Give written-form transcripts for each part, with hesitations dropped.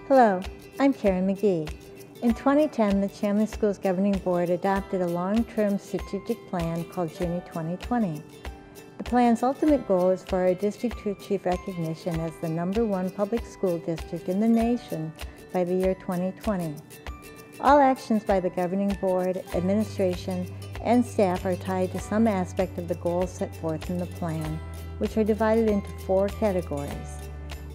Hello, I'm Karen McGee. In 2010, the Chandler Schools Governing Board adopted a long-term strategic plan called Journey 2020. The plan's ultimate goal is for our district to achieve recognition as the #1 public school district in the nation by the year 2020. All actions by the Governing Board, administration, and staff are tied to some aspect of the goals set forth in the plan, which are divided into 4 categories: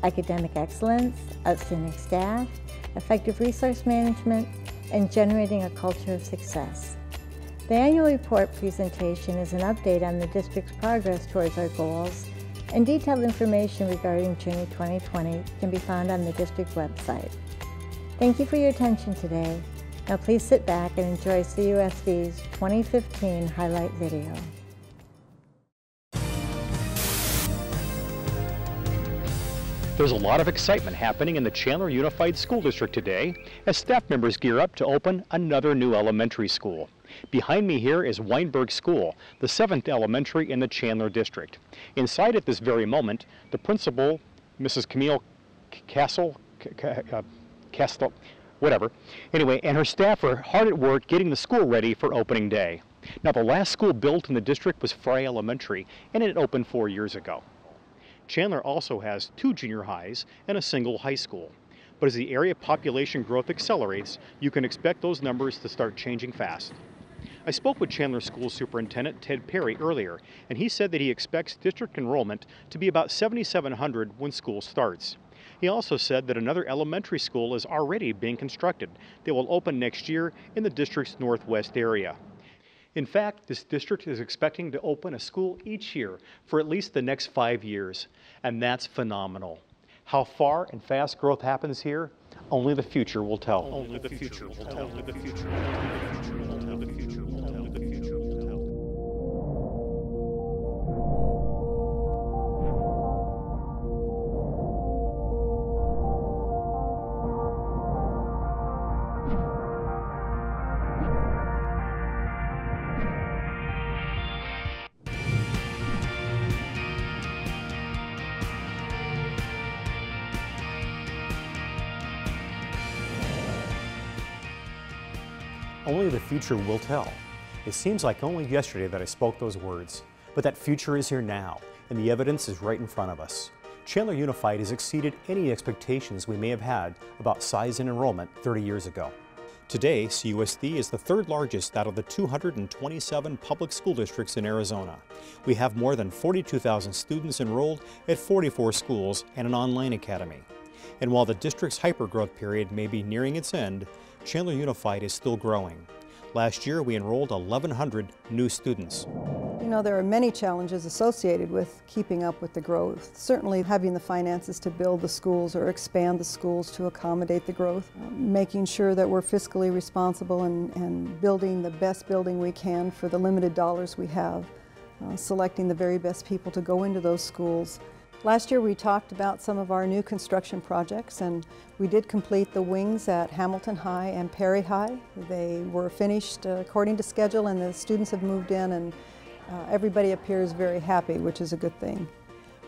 academic excellence, outstanding staff, effective resource management, and generating a culture of success. The annual report presentation is an update on the district's progress towards our goals, and detailed information regarding Journey 2020 can be found on the district website. Thank you for your attention today. Now please sit back and enjoy CUSD's 2015 highlight video. There's a lot of excitement happening in the Chandler Unified School District today as staff members gear up to open another new elementary school. Behind me here is Weinberg School, the 7th elementary in the Chandler District. Inside at this very moment, the principal, Mrs. Camille Castle, whatever. Anyway, and her staff are hard at work getting the school ready for opening day. Now, the last school built in the district was Fry Elementary, and it opened 4 years ago. Chandler also has 2 junior highs and a single high school. But as the area population growth accelerates, you can expect those numbers to start changing fast. I spoke with Chandler School Superintendent Ted Perry earlier, and he said that he expects district enrollment to be about 7,700 when school starts. He also said that another elementary school is already being constructed that will open next year in the district's northwest area. In fact, this district is expecting to open a school each year for at least the next 5 years, and that's phenomenal. How far and fast growth happens here, only the future will tell. Only the future will tell. Only the future will tell. Only the future will tell. Only the future will tell. Only the future will tell. It seems like only yesterday that I spoke those words, but that future is here now, and the evidence is right in front of us. Chandler Unified has exceeded any expectations we may have had about size and enrollment 30 years ago. Today, CUSD is the 3rd largest out of the 227 public school districts in Arizona. We have more than 42,000 students enrolled at 44 schools and an online academy. And while the district's hypergrowth period may be nearing its end, Chandler Unified is still growing. Last year, we enrolled 1,100 new students. You know, there are many challenges associated with keeping up with the growth. Certainly having the finances to build the schools or expand the schools to accommodate the growth. Making sure that we're fiscally responsible and building the best building we can for the limited dollars we have. Selecting the very best people to go into those schools. Last year we talked about some of our new construction projects, and we did complete the wings at Hamilton High and Perry High. They were finished according to schedule, and the students have moved in, and everybody appears very happy, which is a good thing.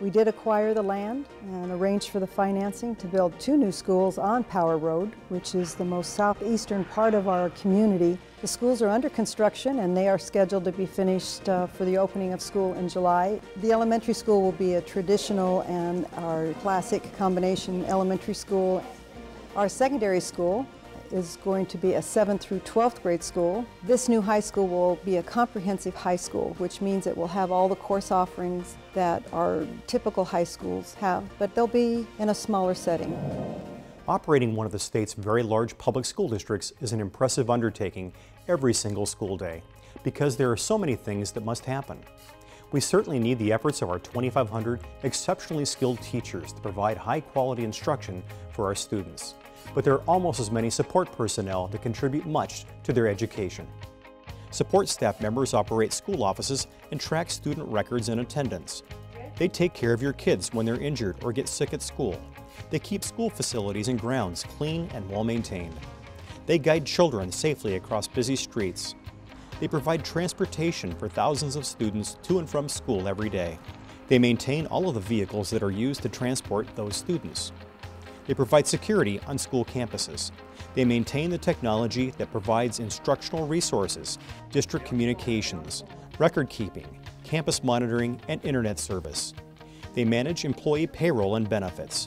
We did acquire the land and arranged for the financing to build 2 new schools on Power Road, which is the most southeastern part of our community. The schools are under construction, and they are scheduled to be finished for the opening of school in July. The elementary school will be a traditional and our classic combination elementary school. Our secondary school is going to be a 7th through 12th grade school. This new high school will be a comprehensive high school, which means it will have all the course offerings that our typical high schools have, but they'll be in a smaller setting. Operating one of the state's very large public school districts is an impressive undertaking every single school day, because there are so many things that must happen. We certainly need the efforts of our 2,500 exceptionally skilled teachers to provide high-quality instruction for our students. But there are almost as many support personnel that contribute much to their education. Support staff members operate school offices and track student records and attendance. They take care of your kids when they're injured or get sick at school. They keep school facilities and grounds clean and well-maintained. They guide children safely across busy streets. They provide transportation for thousands of students to and from school every day. They maintain all of the vehicles that are used to transport those students. They provide security on school campuses. They maintain the technology that provides instructional resources, district communications, record keeping, campus monitoring, and internet service. They manage employee payroll and benefits.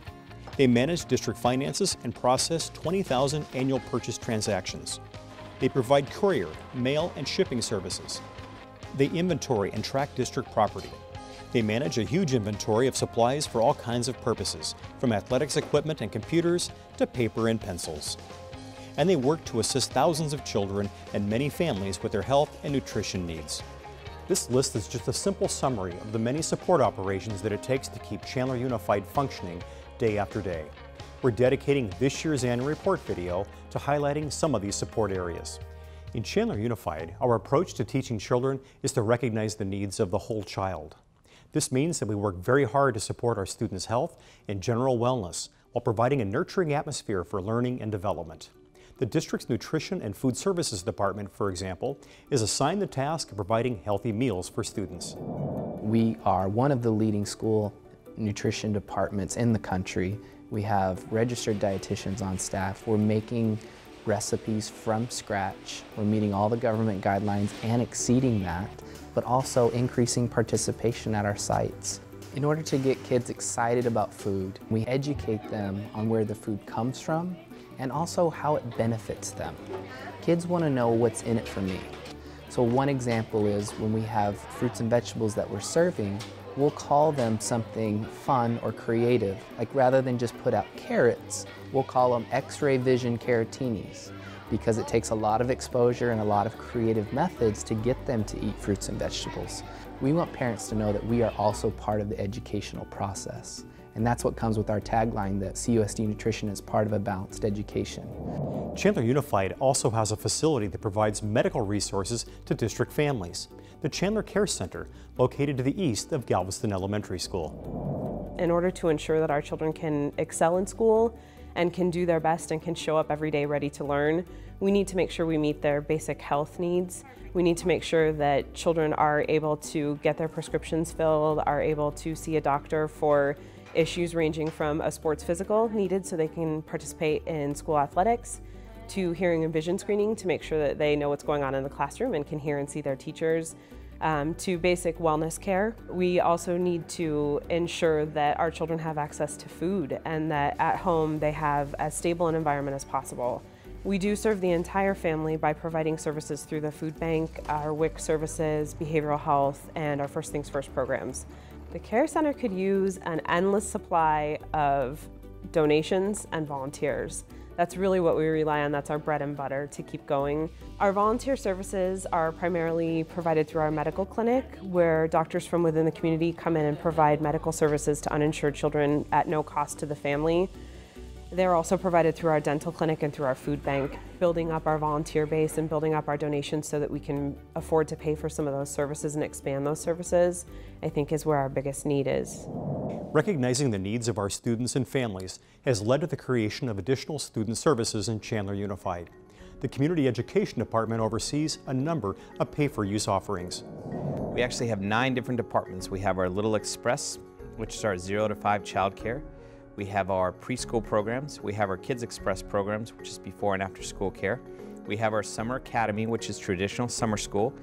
They manage district finances and process 20,000 annual purchase transactions. They provide courier, mail, and shipping services. They inventory and track district property. They manage a huge inventory of supplies for all kinds of purposes, from athletics equipment and computers to paper and pencils. And they work to assist thousands of children and many families with their health and nutrition needs. This list is just a simple summary of the many support operations that it takes to keep Chandler Unified functioning day after day. We're dedicating this year's annual report video to highlighting some of these support areas. In Chandler Unified, our approach to teaching children is to recognize the needs of the whole child. This means that we work very hard to support our students' health and general wellness while providing a nurturing atmosphere for learning and development. The district's Nutrition and Food Services Department, for example, is assigned the task of providing healthy meals for students. We are one of the leading school nutrition departments in the country. We have registered dietitians on staff. We're making recipes from scratch. We're meeting all the government guidelines and exceeding that, but also increasing participation at our sites. In order to get kids excited about food, we educate them on where the food comes from and also how it benefits them. Kids want to know what's in it for me. So one example is when we have fruits and vegetables that we're serving, we'll call them something fun or creative. Like rather than just put out carrots, we'll call them X-ray vision carrotinis, because it takes a lot of exposure and a lot of creative methods to get them to eat fruits and vegetables. We want parents to know that we are also part of the educational process. And that's what comes with our tagline that CUSD nutrition is part of a balanced education. Chandler Unified also has a facility that provides medical resources to district families. The Chandler Care Center, located to the east of Galveston Elementary School. In order to ensure that our children can excel in school and can do their best and can show up every day ready to learn, we need to make sure we meet their basic health needs. We need to make sure that children are able to get their prescriptions filled, are able to see a doctor for issues ranging from a sports physical needed so they can participate in school athletics, to hearing and vision screening to make sure that they know what's going on in the classroom and can hear and see their teachers, to basic wellness care. We also need to ensure that our children have access to food and that at home they have as stable an environment as possible. We do serve the entire family by providing services through the food bank, our WIC services, behavioral health, and our First Things First programs. The Care Center could use an endless supply of donations and volunteers. That's really what we rely on. That's our bread and butter to keep going. Our volunteer services are primarily provided through our medical clinic, where doctors from within the community come in and provide medical services to uninsured children at no cost to the family. They're also provided through our dental clinic and through our food bank. Building up our volunteer base and building up our donations so that we can afford to pay for some of those services and expand those services, I think is where our biggest need is. Recognizing the needs of our students and families has led to the creation of additional student services in Chandler Unified. The Community Education Department oversees a number of pay-for-use offerings. We actually have 9 different departments. We have our Little Express, which is our 0 to 5 child care. We have our preschool programs. We have our Kids Express programs, which is before and after school care. We have our Summer Academy, which is traditional summer school.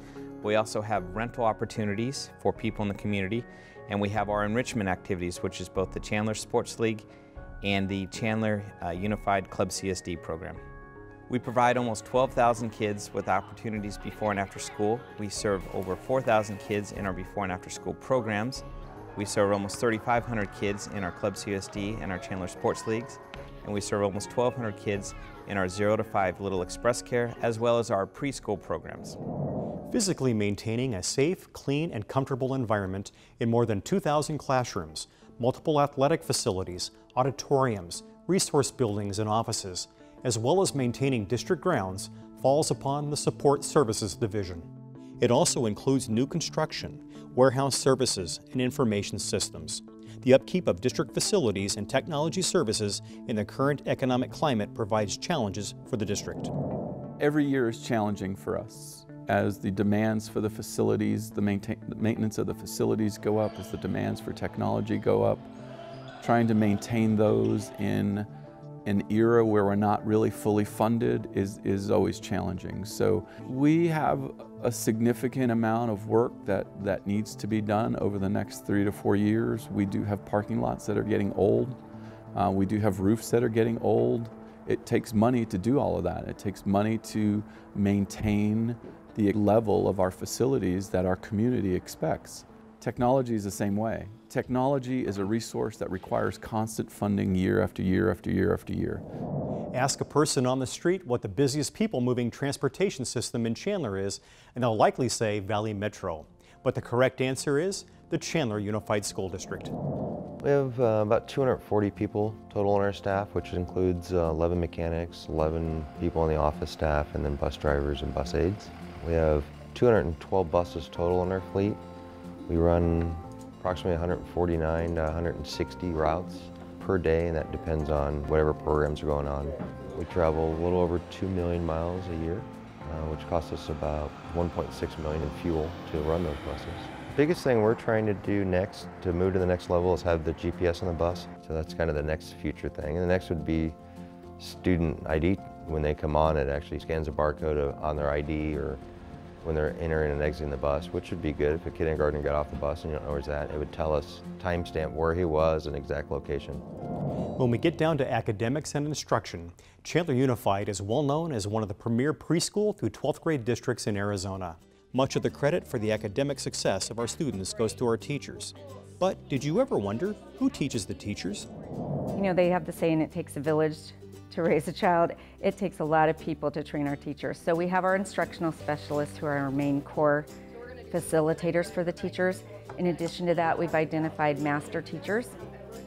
We also have rental opportunities for people in the community. And we have our enrichment activities, which is both the Chandler Sports League and the Chandler Unified Club CSD program. We provide almost 12,000 kids with opportunities before and after school. We serve over 4,000 kids in our before and after school programs. We serve almost 3,500 kids in our Club CUSD and our Chandler Sports Leagues, and we serve almost 1,200 kids in our 0 to 5 Little Express Care, as well as our preschool programs. Physically maintaining a safe, clean, and comfortable environment in more than 2,000 classrooms, multiple athletic facilities, auditoriums, resource buildings, and offices, as well as maintaining district grounds, falls upon the Support Services Division. It also includes new construction, warehouse services, and information systems. The upkeep of district facilities and technology services in the current economic climate provides challenges for the district. Every year is challenging for us as the demands for the facilities, the maintenance of the facilities go up, as the demands for technology go up. Trying to maintain those in an era where we're not really fully funded is always challenging. So we have a significant amount of work that needs to be done over the next 3 to 4 years. We do have parking lots that are getting old. We do have roofs that are getting old. It takes money to do all of that. It takes money to maintain the level of our facilities that our community expects. Technology is the same way. Technology is a resource that requires constant funding year after year after year after year. Ask a person on the street what the busiest people-moving transportation system in Chandler is, and they'll likely say Valley Metro. But the correct answer is the Chandler Unified School District. We have about 240 people total on our staff, which includes 11 mechanics, 11 people on the office staff, and then bus drivers and bus aides. We have 212 buses total in our fleet. We run approximately 149 to 160 routes per day, and that depends on whatever programs are going on. We travel a little over 2 million miles a year, which costs us about 1.6 million in fuel to run those buses. The biggest thing we're trying to do next to move to the next level is have the GPS on the bus. So that's kind of the next future thing. And the next would be student ID. When they come on, it actually scans a barcode on their ID, or when they're entering and exiting the bus, which would be good. If a kindergartner got off the bus and you don't know where he's at, it would tell us timestamp where he was and exact location. When we get down to academics and instruction, Chandler Unified is well known as one of the premier preschool through 12th grade districts in Arizona. Much of the credit for the academic success of our students goes to our teachers. But did you ever wonder who teaches the teachers? You know, they have the saying, it takes a village to raise a child. It takes a lot of people to train our teachers. So we have our instructional specialists who are our main core facilitators for the teachers. In addition to that, we've identified master teachers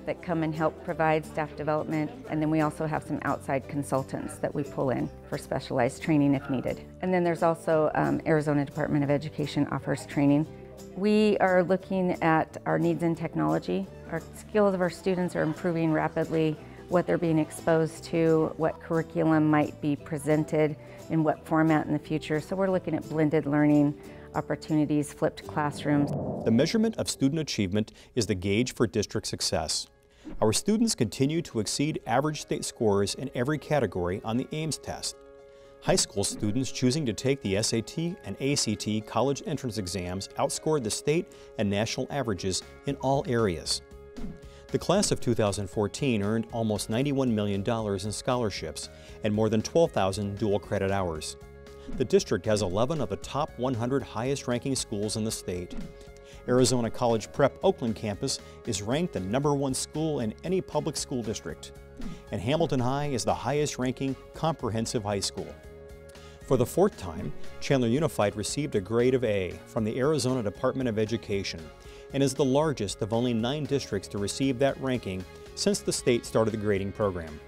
that come and help provide staff development, and then we also have some outside consultants that we pull in for specialized training if needed. And then there's also Arizona Department of Education offers training. We are looking at our needs in technology. Our skills of our students are improving rapidly, what they're being exposed to, what curriculum might be presented, in what format in the future. So we're looking at blended learning opportunities, flipped classrooms. The measurement of student achievement is the gauge for district success. Our students continue to exceed average state scores in every category on the Ames test. High school students choosing to take the SAT and ACT college entrance exams outscored the state and national averages in all areas. The class of 2014 earned almost $91 million in scholarships and more than 12,000 dual credit hours. The district has 11 of the top 100 highest ranking schools in the state. Arizona College Prep Oakland campus is ranked the #1 school in any public school district. And Hamilton High is the highest ranking comprehensive high school. For the 4th time, Chandler Unified received a grade of A from the Arizona Department of Education and is the largest of only 9 districts to receive that ranking since the state started the grading program.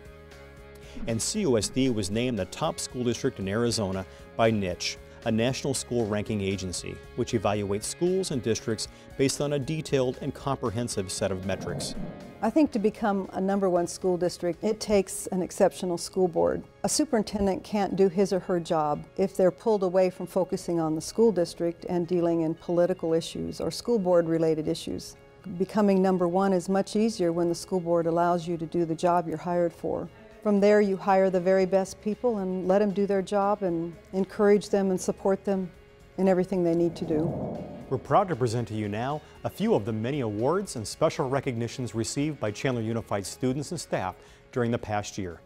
And CUSD was named the top school district in Arizona by Niche, a national school ranking agency, which evaluates schools and districts based on a detailed and comprehensive set of metrics. I think to become a #1 school district, it takes an exceptional school board. A superintendent can't do his or her job if they're pulled away from focusing on the school district and dealing in political issues or school board related issues. Becoming #1 is much easier when the school board allows you to do the job you're hired for. From there, you hire the very best people and let them do their job and encourage them and support them in everything they need to do. We're proud to present to you now a few of the many awards and special recognitions received by Chandler Unified students and staff during the past year.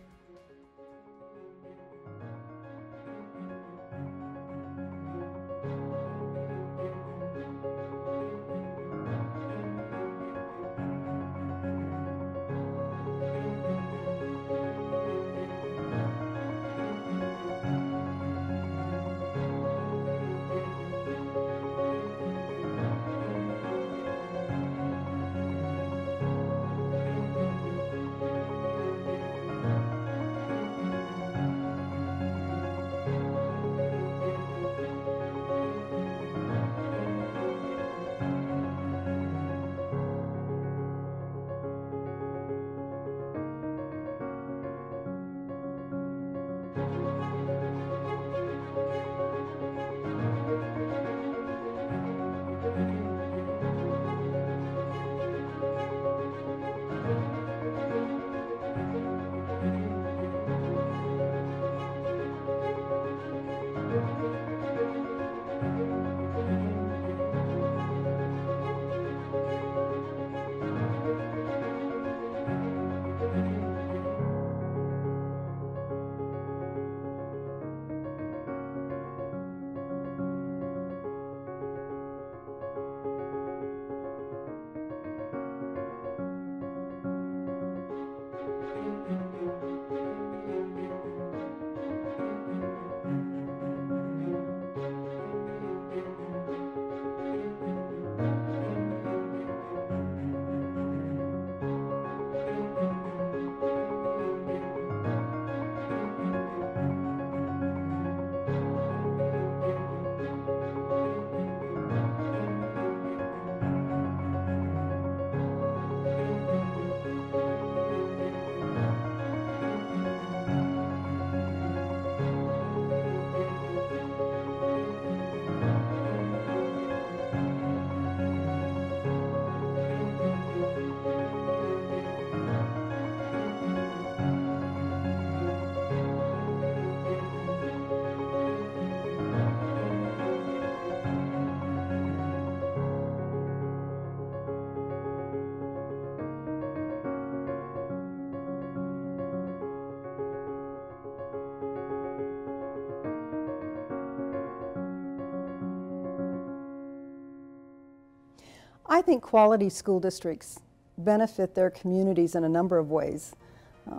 I think quality school districts benefit their communities in a number of ways.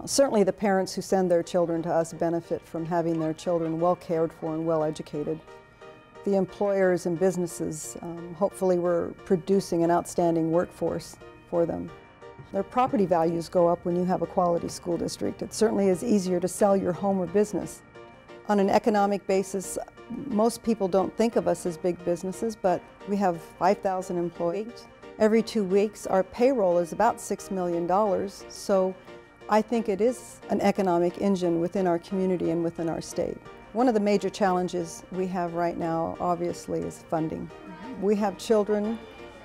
Certainly the parents who send their children to us benefit from having their children well cared for and well educated. The employers and businesses, hopefully we're producing an outstanding workforce for them. Their property values go up when you have a quality school district. It certainly is easier to sell your home or business. On an economic basis, most people don't think of us as big businesses, but we have 5,000 employees. Every 2 weeks, our payroll is about $6 million, so I think it is an economic engine within our community and within our state. One of the major challenges we have right now, obviously, is funding. We have children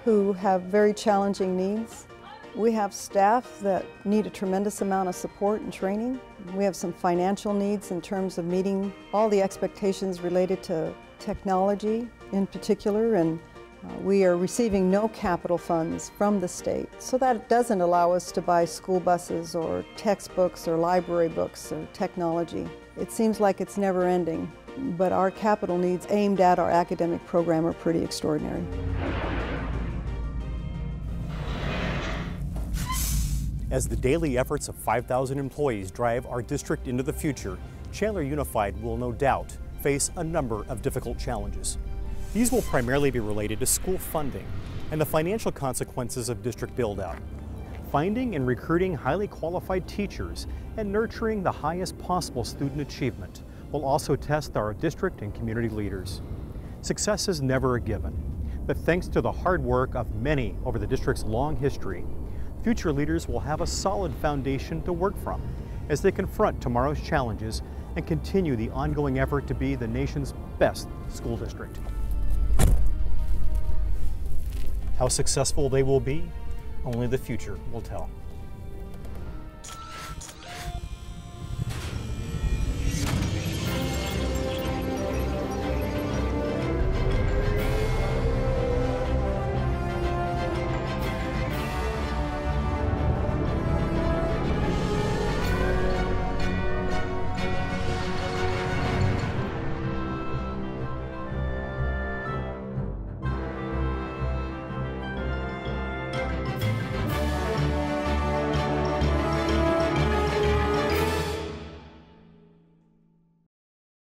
who have very challenging needs. We have staff that need a tremendous amount of support and training. We have some financial needs in terms of meeting all the expectations related to technology in particular, and we are receiving no capital funds from the state, so that doesn't allow us to buy school buses or textbooks or library books or technology. It seems like it's never ending, but our capital needs aimed at our academic program are pretty extraordinary. As the daily efforts of 5,000 employees drive our district into the future, Chandler Unified will no doubt face a number of difficult challenges. These will primarily be related to school funding and the financial consequences of district build-out. Finding and recruiting highly qualified teachers and nurturing the highest possible student achievement will also test our district and community leaders. Success is never a given, but thanks to the hard work of many over the district's long history, future leaders will have a solid foundation to work from as they confront tomorrow's challenges and continue the ongoing effort to be the nation's best school district. How successful they will be, only the future will tell.